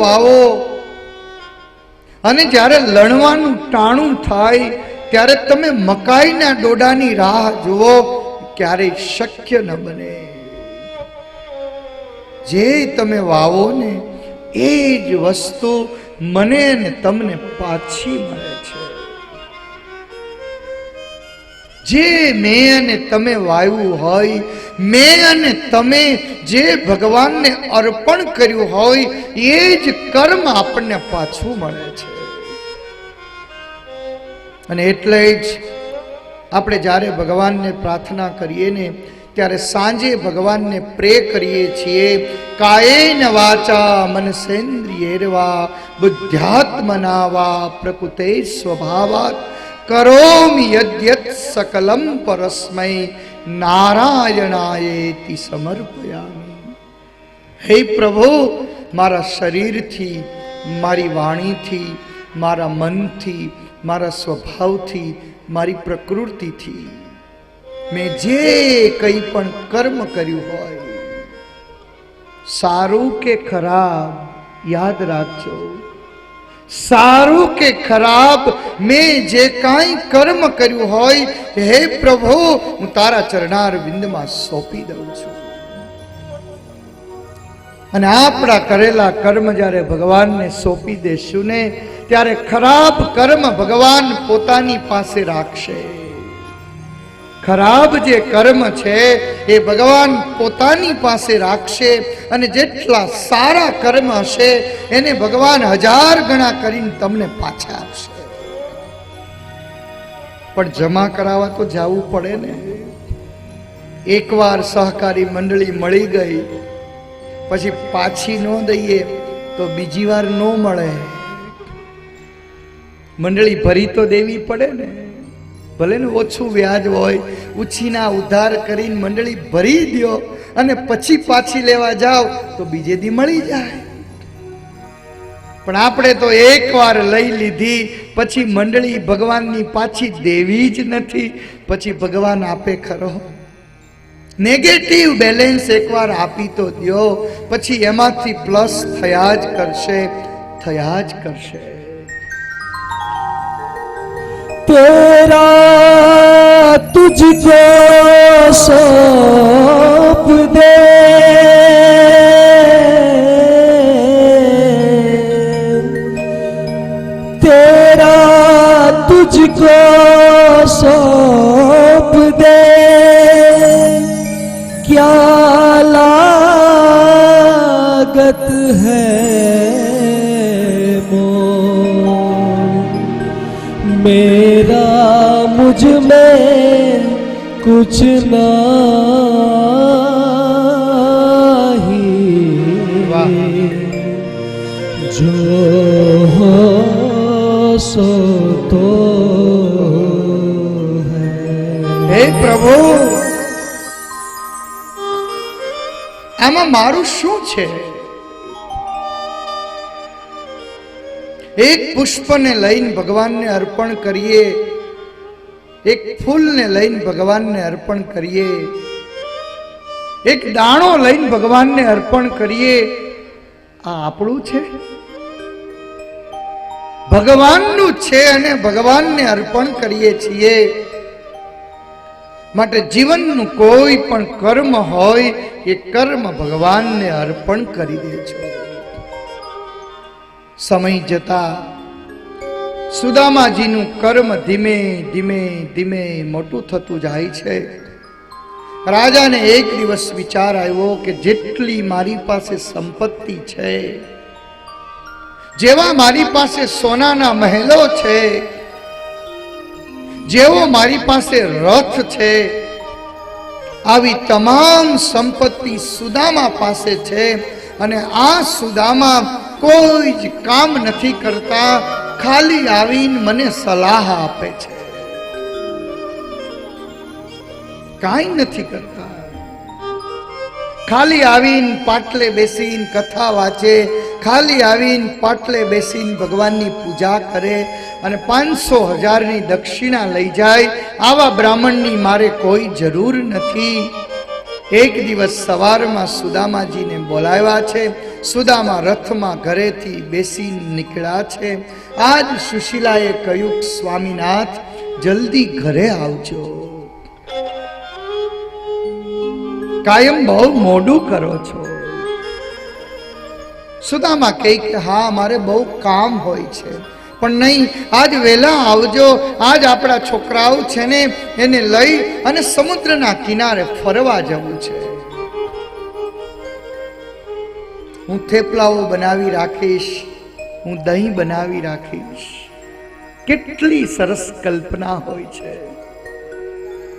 વાવો અને જ્યારે લણવાનું ટાણું થાય ત્યારે તમે મકાઈના ડોડાની રાહ જુઓ, ક્યારેય શક્ય ન બને. જે તમે વાવો ને એ જ વસ્તુ મને ને તમને પાછી મળે છે. જે મેં અને તમે વાવ્યું હોય, મેં અને તમે જે ભગવાનને અર્પણ કર્યું હોય એ જ કર્મ આપણને પાછું મળે છે. અને એટલે જ આપણે જ્યારે ભગવાનને પ્રાર્થના કરીએ ને ત્યારે સાંજે ભગવાનને પ્રે કરીએ છીએ, કાયેન વાચા મનસેન્દ્રિયેર્વા બુદ્ધ્યાત્મના વા પ્રકૃતે સ્વભાવાત કરોમિ યદ્યત સકલમ પરસ્મૈ નારાયણાયેતિ સમર્પયામિ. હે પ્રભુ, મારા શરીરથી, મારી વાણીથી, મારા મનથી, મારા સ્વભાવથી, મારી પ્રકૃતિથી મેં જે કંઈ પણ કર્મ કર્યું હોય, સારું કે ખરાબ, યાદ રાખજો, સારું કે ખરાબ, મેં જે કાંઈ કર્મ કર્યું હોય, હે પ્રભુ, હું તારા ચરણાર વિંદમાં સોંપી દઉં છું. અને આપણા કરેલા કર્મ જ્યારે ભગવાનને સોંપી દેશું ને ત્યારે ખરાબ કર્મ ભગવાન પોતાની પાસે રાખશે. ખરાબ જે કર્મ છે એ ભગવાન પોતાની પાસે રાખશે અને જેટલા સારા કર્મ હશે એને ભગવાન 1000 ગણા કરીને તમને પાછા આપશે. પણ જમા કરાવવા તો જવું પડે ને. એકવાર સહકારી મંડળી મળી ગઈ પછી પાછી ન દઈએ તો બીજી વાર ન મળે. મંડળી ભરી તો દેવી પડે ને. ભલે ને ઓછું વ્યાજ હોય, ઉછીના ઉધાર કરીને મંડળી ભરી દો અને પછી પાછી લેવા જાઓ તો બીજે દી મળી જાય. પણ આપણે તો એકવાર લઈ લીધી પછી મંડળી ભગવાનની પાછી દેવી જ નથી. પછી ભગવાન આપે ખરો? નેગેટિવ બેલેન્સ એકવાર આપી તો દો, પછી એમાંથી પ્લસ થયા જ કરશે, થયા જ કરશે. तेरा तुझको सौंप दे, तेरा तुझको सौंप दे, क्या लागत है मेरा मुझ में कुछ नहीं, जो हो सो तो હે પ્રભુ, આમાં મારું શું છે? એક પુષ્પને લઈને ભગવાનને અર્પણ કરીએ, એક ફૂલને લઈને ભગવાનને અર્પણ કરીએ, એક દાણો લઈને ભગવાનને અર્પણ કરીએ, આ આપણું છે? ભગવાનનું છે અને ભગવાનને અર્પણ કરીએ છીએ. માટે જીવનનું કોઈ પણ કર્મ હોય એ કર્મ ભગવાનને અર્પણ કરી દેજો. સમય જતા સુદામાજીનું કર્મ ધીમે ધીમે ધીમે મોટું થતું જાય છે. રાજાને એક દિવસ વિચાર આવ્યો કે જેટલી મારી પાસે સંપત્તિ છે, જેવા મારી પાસે સોનાના મહેલો છે, જેવો મારી પાસે રથ છે, આવી તમામ સંપત્તિ સુદામા પાસે છે. અને આ સુદામા કોઈ જ કામ નથી કરતા, ખાલી આવીને મને સલાહ આપે છે, કાંઈ નથી કરતા. ખાલી આવીને પાટલે બેસીને કથા વાંચે, ખાલી આવીને પાટલે બેસીને ભગવાનની પૂજા કરે અને 500,000ની દક્ષિણા લઈ જાય. આવા બ્રાહ્મણની મારે કોઈ જરૂર નથી. એક દિવસ સવારમાં સુદામાજીને બોલાવ્યા છે. સુદામા રથમાં ઘરેથી બેસી નીકળ્યા છે. આજ સુશીલાએ કહ્યું, સ્વામીનાથ જલ્દી ઘરે આવજો, કાયમ બહુ મોડું કરો છો. સુદામા કહે કે હા, મારે બહુ કામ હોય છે, પણ નહીં, આજ વહેલા આવજો. આજ આપણા છોકરાઓ છે ને, એને લઈ અને સમુદ્રના કિનારે ફરવા જવું છે. હું થેપલાઓ બનાવી રાખીશ, હું દહીં બનાવી રાખીશ. કેટલી સરસ કલ્પના હોય છે.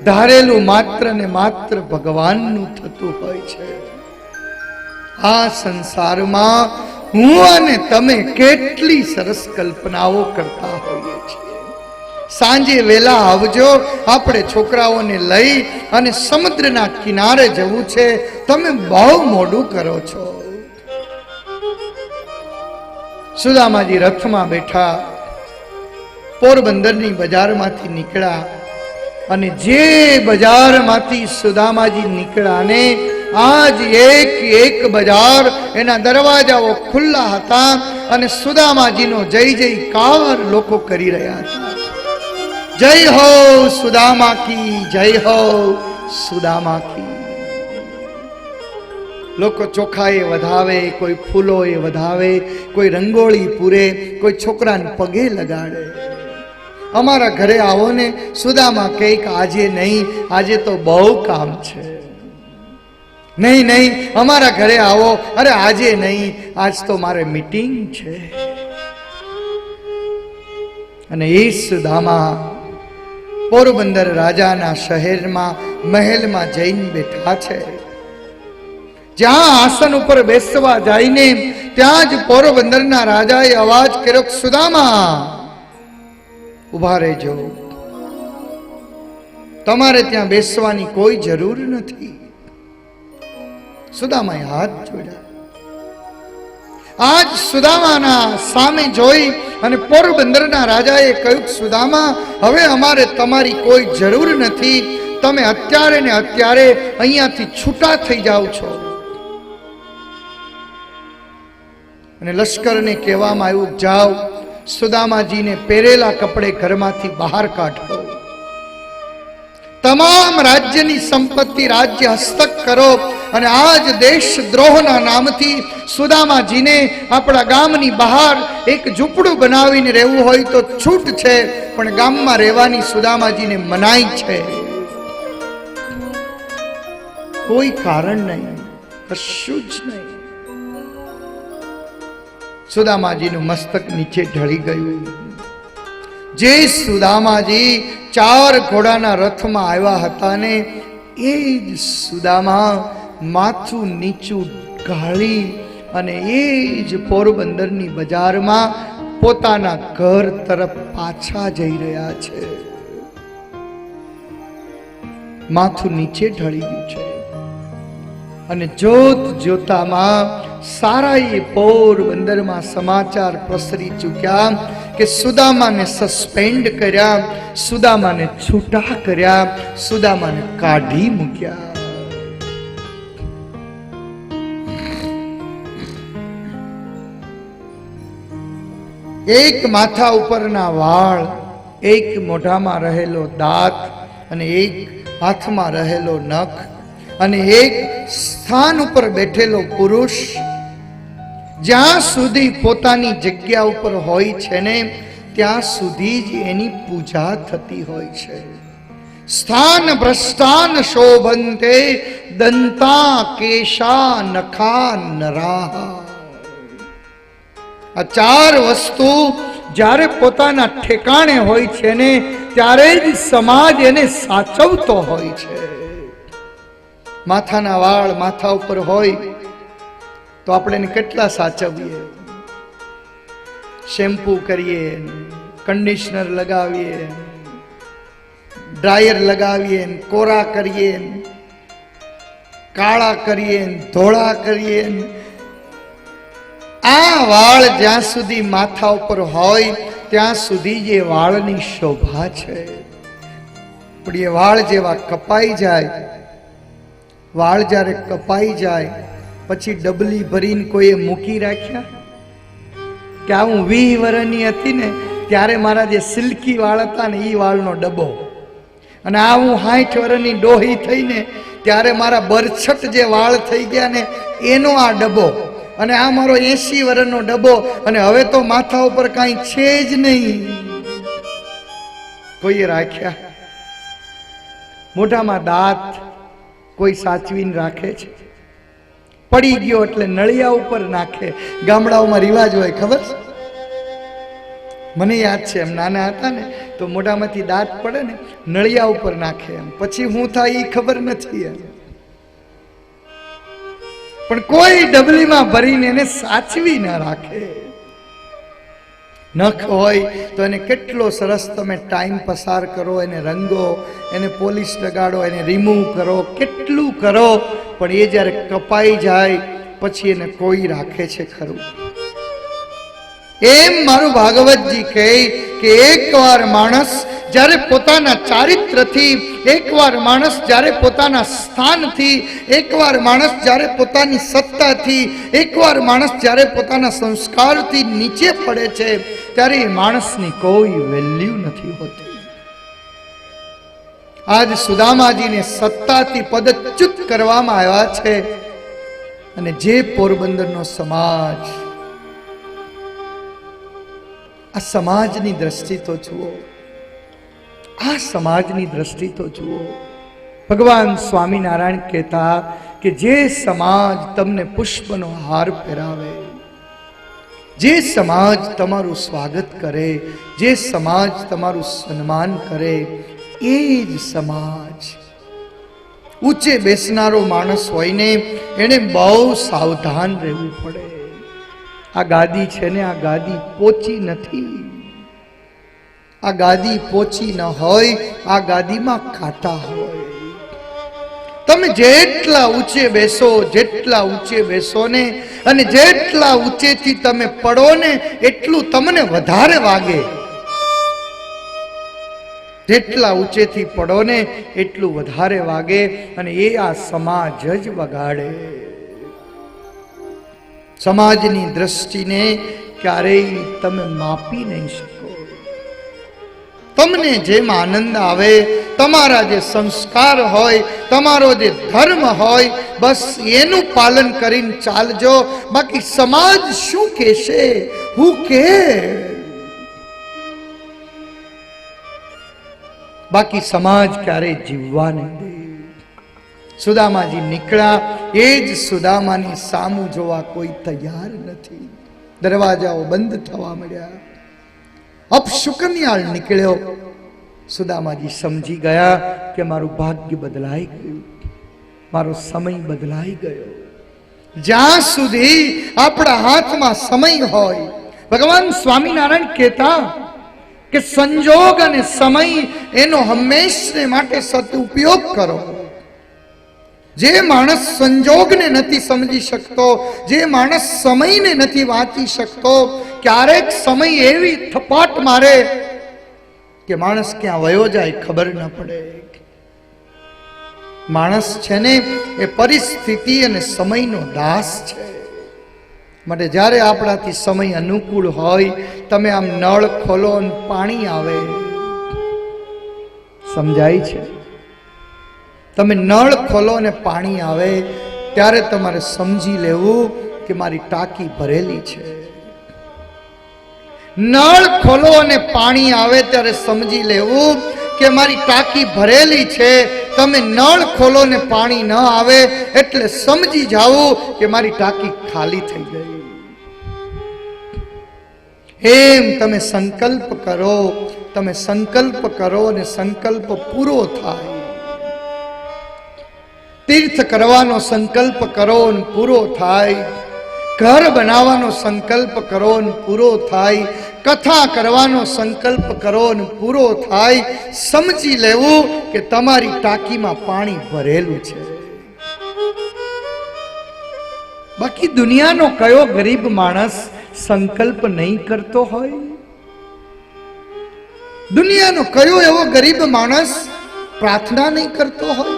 ધારેલું માત્ર ને માત્ર ભગવાનનું થતું હોય છે. આ સંસારમાં હું અને તમે કેટલી સરસ કલ્પનાઓ કરતા હોઈએ છીએ. સાંજે વેલા આવજો, આપણે છોકરાઓને લઈ અને સમુદ્રના કિનારે જવું છે. તમે બહુ મોડું કરો છો. સુદામાજી રથમાં બેઠા પોરબંદરની બજારમાંથી નીકળ્યા અને જે બજારમાંથી સુદામાજી નીકળ્યા ને આજ એક બજાર એના દરવાજાઓ ખુલ્લા હતા અને સુદામાજીનો જય જયકાર લોકો કરી રહ્યા હતા. જય હો સુદામા કી, જય હો સુદામા કી. લોકો ચોખાએ વધાવે, કોઈ ફૂલોએ વધાવે, કોઈ રંગોળી પૂરે, કોઈ છોકરાને પગે લગાડે. અમારા ઘરે આવો ને, સુદામા કંઈક આજે નહીં, આજે તો બહુ કામ છે. નહીં નહીં, અમારા ઘરે આવો. અરે આજે નહીં, આજ તો મારે મીટિંગ છે. અને એ સુદામા પોરબંદર રાજાના શહેરમાં મહેલમાં જઈને બેઠા છે. જ્યાં આસન ઉપર બેસવા જઈને ત્યાં જ પોરબંદરના રાજાએ અવાજ કર્યો, સુદામા ઉભા રહેજો, તમારે ત્યાં બેસવાની કોઈ જરૂર નથી. સુદામાએ હાથ જોડ્યા. આજ સુદામાના સામે જોઈ અને પોરબંદરના રાજાએ કહ્યું, સુદામા હવે અમારે તમારી કોઈ જરૂર નથી, તમે અત્યારે ને અત્યારે અહીંયાથી છૂટા થઈ જાઓ છો. અને લશ્કરને કહેવામાં આવ્યું, જાઓ સુદામાજીને પહેરેલા કપડે ઘરમાંથી બહાર કાઢો, તમામ રાજ્યની સંપત્તિ રાજ્ય હસ્તક કરો અને આજ દેશદ્રોહના નામથી સુદામાજીને આપણા ગામની બહાર એક ઝૂંપડું બનાવીને રહેવું હોય તો છૂટ છે, પણ ગામમાં રહેવાની સુદામાજીને મનાઈ છે. કોઈ કારણ નહીં, કશું જ નહીં. સુદામાજીનું મસ્તક નીચે ઢળી ગયું. જે સુદામાજી 4 ઘોડાના રથમાં આવ્યા હતા ને, એ જ સુદામા માથું નીચું ગાળી અને એ જ પોરબંદરની બજારમાં પોતાના ઘર તરફ પાછા જઈ રહ્યા છે. માથું નીચે ઢળી ગયું છે. અને જોત જોતામાં સારા એ પોરબંદરમાં સમાચાર પ્રસરી ચૂક્યા કે સુદામાને સસ્પેન્ડ કર્યા, સુદામાને છૂટા કર્યા, સુદામાને કાઢી મૂક્યા. એક માથા ઉપરના વાળ, એક મોઢામાં રહેલો દાંત અને એક હાથમાં રહેલો નખ અને એક સ્થાન ઉપર બેઠેલો પુરુષ જ્યાં સુધી પોતાની જગ્યા ઉપર હોય છે ને ત્યાં સુધી જ એની પૂજા થતી હોય છે. સ્થાન ભ્રષ્ટાન શોભંતે દંતા કેશા નખા નરાહ. આ 4 વસ્તુ જ્યારે પોતાના ઠેકાણે હોય છે ને ત્યારે જ સમાજ એને સાચવતો હોય છે. માથાના વાળ માથા ઉપર હોય તો આપણે એને કેટલા સાચવીએ, શેમ્પૂ કરીએ, કન્ડિશનર લગાવીએ, ડ્રાયર લાવીએ, કોરા કરીએ, કાળા કરીએ, ધોળા કરીએ. આ વાળ જ્યાં સુધી માથા ઉપર હોય ત્યાં સુધી જે વાળની શોભા છે. પણ એ વાળ જેવા કપાઈ જાય વાળ જ્યારે કપાઈ જાય પછી ડબલી ભરીને કોઈએ મૂકી રાખ્યા? કે આ હું 20 વર્ષની હતી ને ત્યારે મારા જે સિલ્કી વાળ હતા ને એ વાળનો ડબ્બો, અને આ હું 60 વર્ષની ડોહી થઈને ત્યારે મારા બરછટ જે વાળ થઈ ગયા ને એનો આ ડબ્બો, અને આ મારો 80 વર્ષનો ડબ્બો, અને હવે તો માથા ઉપર કાંઈ છે જ નહીં. કોઈએ રાખ્યા? મોઢામાં દાંત કોઈ સાચવીને રાખે છે? પડી ગયો એટલે નળિયા ઉપર નાખે. ગામડાઓમાં રિવાજ હોય, ખબર છે? મને યાદ છે, એમ નાના હતા ને તો મોઢામાંથી દાંત પડે ને નળિયા ઉપર નાખે. એમ પછી હું થાય એ ખબર નથી. એમ પણ કોઈ ડબલીમાં ભરીને એને સાચવી ના રાખે. નખ હોય તો એને કેટલો સરસ તમે ટાઈમ પસાર કરો, એને રંગો, એને પોલિશ લગાડો, એને રિમૂવ કરો, કેટલું કરો, પણ એ જ્યારે કપાઈ જાય પછી એને કોઈ રાખે છે ખરું? એમ મારું ભાગવતજી કહે કે એકવાર માણસ જ્યારે પોતાના ચારિત્રથી, એકવાર માણસ જ્યારે પોતાના સ્થાનથી, એકવાર માણસ જ્યારે પોતાની સત્તાથી, એકવાર માણસ જ્યારે પોતાના સંસ્કારથી નીચે પડે છે ત્યારે એ માણસની કોઈ વેલ્યુ નથી હોતી. આજ સુદામાજીને સત્તાથી પદચ્યુત કરવામાં આવ્યા છે, અને જે પોરબંદરનો સમાજ, આ સમાજની દ્રષ્ટિ તો જુઓ, આ સમાજની દ્રષ્ટિ તો જુઓ. ભગવાન સ્વામિનારાયણ કહેતા કે જે સમાજ તમને પુષ્પનો હાર પહેરાવે, જે સમાજ તમારું સ્વાગત કરે, જે સમાજ તમારું સન્માન કરે, એ જ સમાજ. ઊંચે બેસનારો માણસ હોય ને એને બહુ સાવધાન રહેવું પડે. આ ગાદી છે ને, આ ગાદી પોચી નથી. આ ગાદી પોચી ન હોય, આ ગાદીમાં કાંટા હોય. તમે જેટલા ઊંચે બેસો, જેટલા ઊંચે બેસો ને, અને જેટલા ઊંચેથી તમે પડો ને એટલું તમને વધારે વાગે. જેટલા ઊંચેથી પડો ને એટલું વધારે વાગે, અને એ આ સમાજ જ વગાડે. સમાજની દ્રષ્ટિને ક્યારેય તમે માપી નહીં શકો. તમને જેમ આનંદ આવે, તમારા જે સંસ્કાર હોય, તમારો જે ધર્મ હોય, બસ એનું પાલન કરીને ચાલજો. બાકી સમાજ શું કહેશે, હું કે, બાકી સમાજ ક્યારેય જીવવા નહીં દે. સુદામાજી નીકળ્યા, એ જ સુદામાની સામું જોવા કોઈ તૈયાર નથી. દરવાજાઓ બંધ થવા મળ્યા. અપશુકન્યાળ નીકળ્યો. સુદામાજી સમજી ગયા કે મારું ભાગ્ય બદલાઈ ગયું, મારો સમય બદલાઈ ગયો. જ્યાં સુધી આપણા હાથમાં સમય હોય, ભગવાન સ્વામિનારાયણ કહેતા કે સંજોગ અને સમય એનો હંમેશને માટે સદુપયોગ કરો. જે માણસ સંજોગને નથી સમજી શકતો, જે માણસ સમયને નથી વાંચી શકતો, ક્યારેક સમય એવી થપાટ મારે કે માણસ ક્યાં વયો જાય ખબર ન પડે. માણસ છે ને એ પરિસ્થિતિ અને સમયનો દાસ છે. માટે જ્યારે આપણાથી સમય અનુકૂળ હોય, તમે આમ નળ ખોલો અને પાણી આવે, સમજાય છે? તમે નળ ખોલો અને પાણી આવે ત્યારે તમારે સમજી લેવું કે મારી ટાંકી ભરેલી છે. નળ ખોલો અને પાણી આવે ત્યારે સમજી લેવું કે મારી ટાંકી ભરેલી છે. તમે નળ ખોલો ને પાણી ન આવે એટલે સમજી જાઓ કે મારી ટાંકી ખાલી થઈ ગઈ. એમ તમે સંકલ્પ કરો, તમે સંકલ્પ કરો અને સંકલ્પ પૂરો થાય. તીર્થ કરવાનો સંકલ્પ કરો અને પૂરો થાય. ઘર બનાવવાનો સંકલ્પ કરો અને પૂરો થાય. કથા કરવાનો સંકલ્પ કરો અને પૂરો થાય. સમજી લેવું કે તમારી ટાંકીમાં પાણી ભરેલું છે. બાકી દુનિયાનો કયો ગરીબ માણસ સંકલ્પ નહીં કરતો હોય? દુનિયાનો કયો એવો ગરીબ માણસ પ્રાર્થના નહીં કરતો હોય?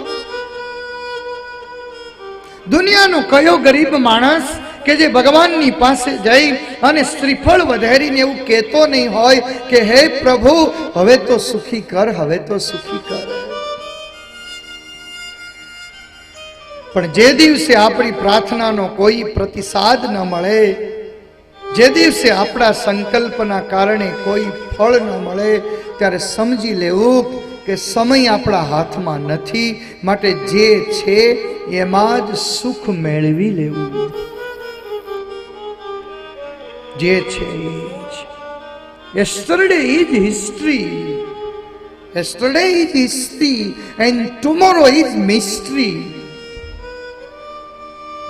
દુનિયાનો કયો ગરીબ માણસ કે જે ભગવાનની પાસે જઈ અને શ્રીફળ વધારીને એવું કહેતો નહીં હોય કે હે પ્રભુ હવે તો સુખી કર, હવે તો સુખી કર. પણ જે દિવસે આપણી પ્રાર્થનાનો કોઈ પ્રતિસાદ ન મળે, જે દિવસે આપણા સંકલ્પના કારણે કોઈ ફળ ન મળે, ત્યારે સમજી લેવું કે સમય આપણા હાથમાં નથી. માટે જે છે એમાં જ સુખ મેળવી લેવું. જે છે yesterday is history, yesterday is history and tomorrow is mystery.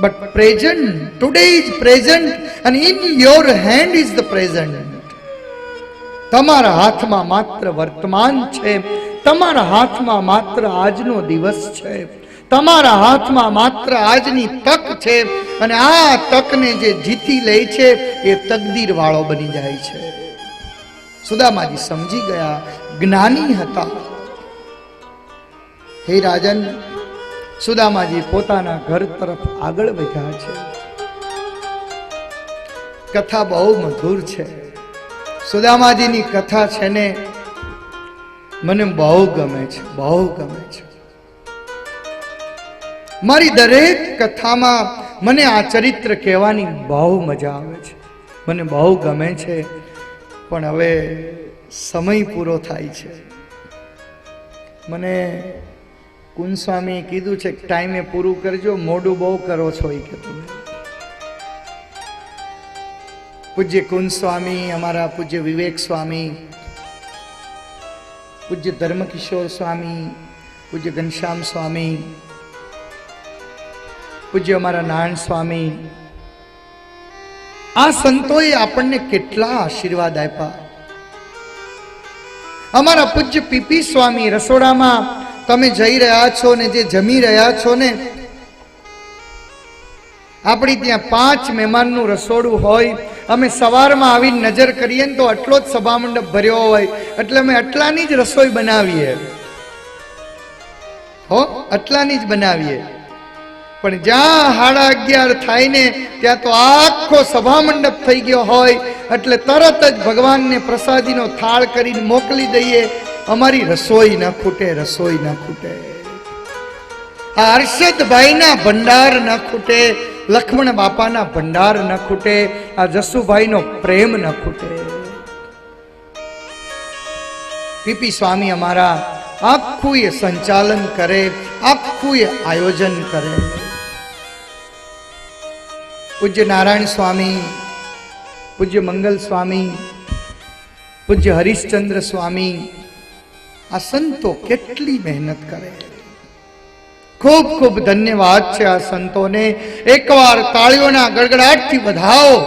But present, today is present and in your hand is the present. તમારા હાથમાં માત્ર વર્તમાન છે, તમારા હાથમાં માત્ર આજનો દિવસ છે, તમારા હાથમાં માત્ર આજની તક છે. અને આ તકને જે જીતી લે છે એ તકદીર વાળો બની જાય છે. સુદામાજી સમજી ગયા, જ્ઞાની હતા. હે રાજન, સુદામાજી પોતાના ઘર તરફ આગળ વધ્યા છે. કથા બહુ મધુર છે. સુદામાજીની કથા છે ને મને બહુ ગમે છે, બહુ ગમે છે. મારી દરેક કથામાં મને આ ચરિત્ર કહેવાની બહુ મજા આવે છે, મને બહુ ગમે છે. પણ હવે સમય પૂરો થાય છે. મને કુંજ સ્વામીએ કીધું છે કે ટાઈમે પૂરું કરજો, મોડું બહુ કરો છો એ કે તમે. પૂજ્ય કુંજ સ્વામી, અમારા પૂજ્ય વિવેક સ્વામી, પૂજ્ય ધર્મકિશોર સ્વામી, પૂજ્ય ઘનશ્યામ સ્વામી, પૂજ્ય અમારા નારાયણ સ્વામી, આ સંતોએ આપણને કેટલા આશીર્વાદ આપ્યા. અમારા પૂજ્ય પીપી સ્વામી, રસોડામાં તમે જઈ રહ્યા છો ને જે જમી રહ્યા છો ને, આપણી ત્યાં 5 મહેમાનનું રસોડું હોય. અમે સવારમાં આવીને નજર કરીએ ને તો આટલો જ સભા મંડપ ભર્યો હોય, એટલે અમે આટલાની જ રસોઈ બનાવીએ, હો આટલાની જ બનાવીએ. પણ જ્યાં 11:30 થાય ને ત્યાં તો આખો સભા મંડપ થઈ ગયો હોય, એટલે તરત જ ભગવાનને પ્રસાદીનો થાળ કરીને મોકલી દઈએ. અમારી રસોઈ ન ખૂટે, રસોઈ ન ખૂટે. આ હર્ષદભાઈના ભંડાર ન ખૂટે, લક્ષ્મણ બાપાના ભંડાર ન ખૂટે, આ જસુભાઈનો પ્રેમ ન ખૂટે. પીપી સ્વામી અમારા આખું એ સંચાલન કરે, આખું એ આયોજન કરે. પૂજ્ય નારાયણ સ્વામી, પૂજ્ય મંગલ સ્વામી, પૂજ્ય હરિશ્ચંદ્ર સ્વામી, આ સંતો કેટલી મહેનત કરે. ખૂબ ખૂબ ધન્યવાદ છે આ સંતોને. એકવાર તાળીઓના ગડગડાટથી વધાવો.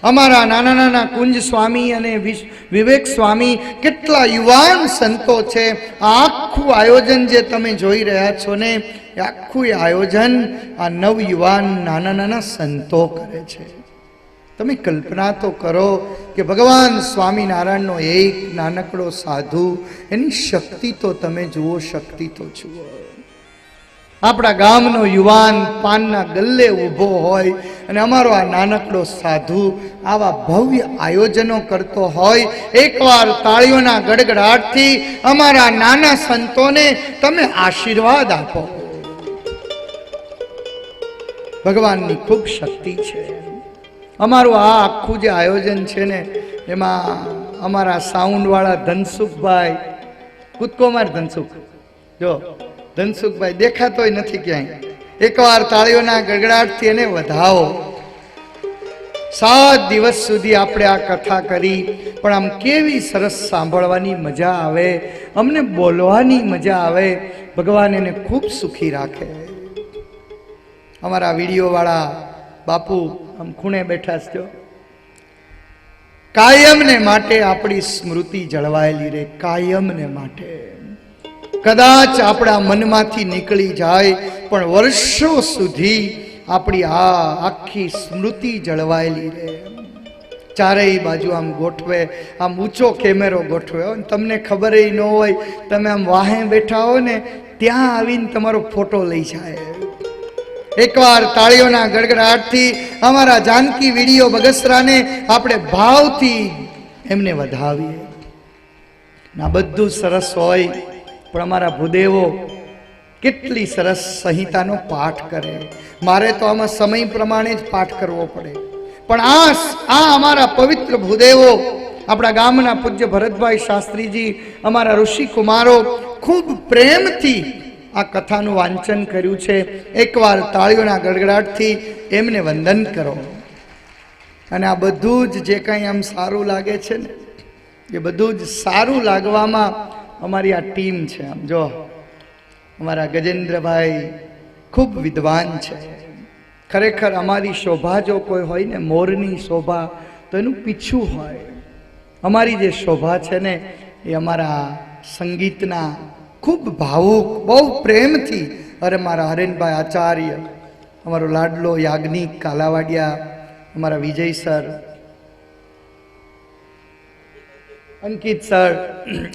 અમારા નાના નાના કુંજ સ્વામી અને વિવેક સ્વામી કેટલા યુવાન સંતો છે. આ આખું આયોજન જે તમે જોઈ રહ્યા છો ને, એ આખું આયોજન આ નવયુવાન નાના નાના સંતો કરે છે. તમે કલ્પના તો કરો કે ભગવાન સ્વામિનારાયણનો એક નાનકડો સાધુ, એની શક્તિ તો તમે જુઓ, શક્તિ તો જુઓ. આપણા ગામનો યુવાન પાનના ગલ્લે ઊભો હોય અને અમારો આ નાનકડો સાધુ આવા ભવ્ય આયોજનો કરતો હોય. એકવાર તાળીઓના ગડગડાટથી અમારા નાના સંતોને તમે આશીર્વાદ આપો. ભગવાનની ખૂબ શક્તિ છે. અમારું આ આખું જે આયોજન છે ને, એમાં અમારા સાઉન્ડવાળા ધનસુખભાઈ, કૂદકો માર ધનસુખ, જો ધનસુખભાઈ દેખાતોય નથી ક્યાંય. એકવાર તાળીઓના ગડગડાટથી એને વધાવો. 7 દિવસ સુધી આપણે આ કથા કરી, પણ આમ કેવી સરસ સાંભળવાની મજા આવે, અમને બોલવાની મજા આવે. ભગવાન એને ખૂબ સુખી રાખે. અમારા વિડીયોવાળા બાપુ આમ ખૂણે બેઠા છો. કાયમને માટે આપણી સ્મૃતિ જળવાયેલી રહે, કાયમને માટે. કદાચ આપણા મનમાંથી નીકળી જાય, પણ વર્ષો સુધી આપણી આ આખી સ્મૃતિ જળવાયેલી રહે. ચારેય બાજુ આમ ગોઠવે, આમ ઊંચો કેમેરો ગોઠવે. તમને ખબર ન હોય, તમે આમ વાહે બેઠા હો ને ત્યાં આવીને તમારો ફોટો લઈ જાય. એકવાર તાળીઓના ગડગડાટથી અમારા જાનકી વિડીયો બગસરાને આપણે ભાવથી એમને વધાવીએ. ના બધું સરસ હોય, પણ અમારા ભૂદેવો કેટલી સરસ સંહિતાનો પાઠ કરે. મારે તો આમાં સમય પ્રમાણે જ પાઠ કરવો પડે, પણ આ અમારા પવિત્ર ભૂદેવો, આપણા ગામના પૂજ્ય ભરતભાઈ શાસ્ત્રીજી, અમારા ઋષિ કુમારો ખૂબ પ્રેમથી આ કથાનું વાંચન કર્યું છે. એકવાર તાળીઓના ગડગડાટથી એમને વંદન કરો. અને આ બધું જ જે કંઈ આમ સારું લાગે છે ને, એ બધું જ સારું લાગવામાં અમારી આ ટીમ છે. આમ જો અમારા ગજેન્દ્રભાઈ ખૂબ વિદ્વાન છે. ખરેખર અમારી શોભા જો કોઈ હોય ને, મોરની શોભા, તો એનું પીછું હોય. અમારી જે શોભા છે ને, એ અમારા સંગીતના ખૂબ ભાવુક, બહુ પ્રેમથી, અરે મારા હરેનભાઈ આચાર્ય, અમારો લાડલો યાજ્ઞિક કાલાવાડિયા, અમારા વિજય સર, અંકિત સર,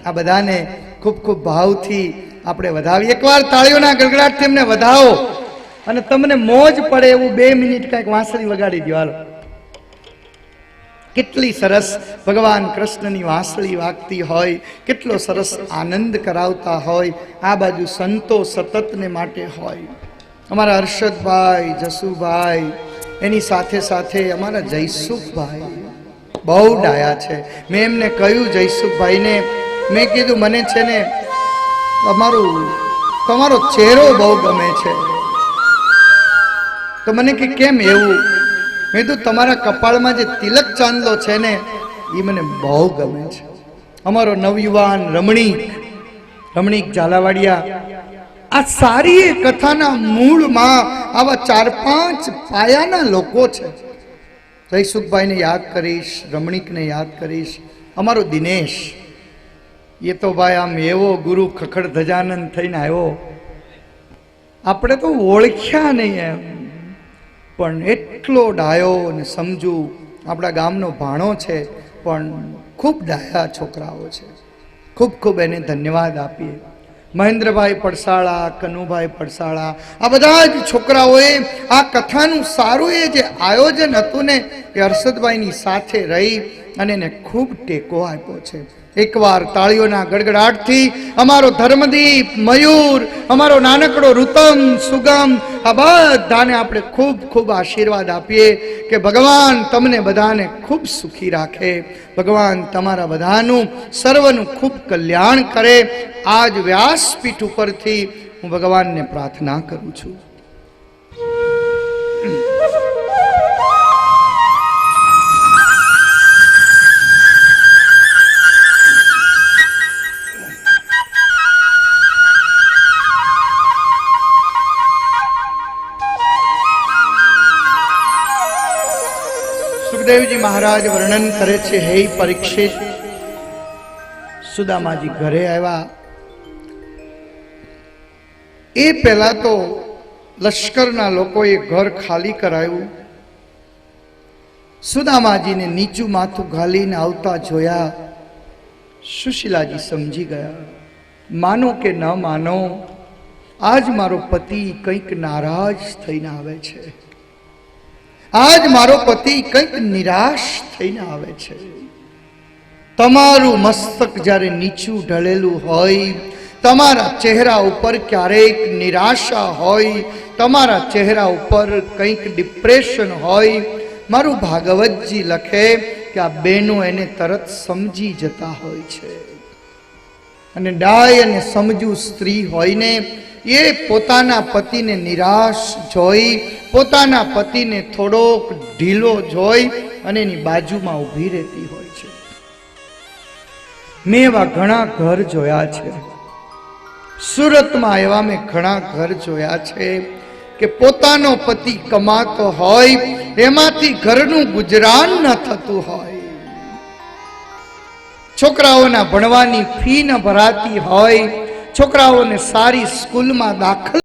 આ બધાને ખૂબ ખૂબ ભાવથી આપણે વધાવીએ. એકવાર તાળીઓના ગડગડાટથી એમને વધાવો અને તમને મોજ પડે એવું 2 મિનિટ કંઈક વાંસળી વગાડી દો. હાલો, કેટલી સરસ ભગવાન કૃષ્ણની વાંસળી વાગતી હોય, કેટલો સરસ આનંદ કરાવતા હોય. આ બાજુ સંતો સતતને માટે હોય. અમારા હર્ષદભાઈ, જસુભાઈ, એની સાથે સાથે અમારા જયસુખભાઈ બહુ ડાયા છે. મેં એમને કહ્યું, જયસુખભાઈને મેં કીધું, મને છે ને તમારો ચહેરો બહુ ગમે છે. તો મને કે કેમ એવું? મેં તો તમારા કપાળમાં જે તિલક ચાંદલો છે ને, એ મને બહુ ગમે છે. અમારો નવયુવાન રમણીક ઝાલાવાડિયા, આ સારી કથાના મૂળમાં આવા 4-5 પાયાના લોકો છે. જયસુખભાઈને યાદ કરીશ, રમણીકને યાદ કરીશ. અમારો દિનેશ, એ તો ભાઈ આમ એવો ગુરુ ખખડ ધજાનંદ થઈને આવ્યો, આપણે તો ઓળખ્યા નહીં એમ, પણ એટલો ડાયો અને સમજુ. આપણા ગામનો ભાણો છે, પણ ખૂબ ડાયા છોકરાઓ છે. ખૂબ ખૂબ એને ધન્યવાદ આપીએ. મહેન્દ્રભાઈ પડસાળા, કનુભાઈ પડસાળા, આ બધા જ છોકરાઓએ આ કથાનું સારું એ જે આયોજન હતું ને, એ હર્ષદભાઈની સાથે રહી અને એને ખૂબ ટેકો આપ્યો છે. એકવાર તાળીઓના ગડગડાટથી અમારો ધર્મદીપ, મયુર, અમારો નાનકડો ઋતમ, સુગમ, આ બધાને આપણે ખૂબ ખૂબ આશીર્વાદ આપીએ કે ભગવાન તમને બધાને ખૂબ સુખી રાખે. ભગવાન તમારા બધાનું, સર્વનું ખૂબ કલ્યાણ કરે. આજ વ્યાસપીઠ ઉપરથી હું ભગવાનને પ્રાર્થના કરું છું. સુખદેવજી મહારાજ વર્ણન કરે છે, હે પરીક્ષિત, સુદામાજી ઘરે આવ્યા એ પહેલા તો લશ્કરના લોકોએ ઘર ખાલી કરાયું. સુદામાજીને નીચું માથું ઘાલીને આવતા જોયા. સુશીલાજી સમજી ગયા. માનો કે ન માનો, આજ મારો પતિ કંઈક નારાજ થઈને આવે છે. આજ મારો પતિ કંઈક નિરાશ થઈને આવે છે. તમારું મસ્તક જ્યારે નીચું ઢળેલું હોય, તમારા ચહેરા ઉપર ક્યારેક નિરાશા હોય, તમારા ચહેરા ઉપર કંઈક ડિપ્રેશન હોય, મારું ભાગવતજી લખે કે આ બહેનો એને તરત સમજી જતા હોય છે. અને ડાય અને સમજુ સ્ત્રી હોઈને એ પોતાના પતિને નિરાશ જોઈ, પોતાના પતિને થોડોક ઢીલો જોઈ અને એની બાજુમાં ઊભી રહેતી હોય છે. મેં એવા ઘણા ઘર જોયા છે. સુરતમાં એવા મેં ઘણા ઘર જોયા છે કે પોતાનો પતિ કમાતો હોય, એમાંથી ઘરનું ગુજરાન ન થતું હોય, છોકરાઓના ભણવાની ફી ન ભરાતી હોય, છોકરાઓને સારી સ્કૂલમાં દાખલ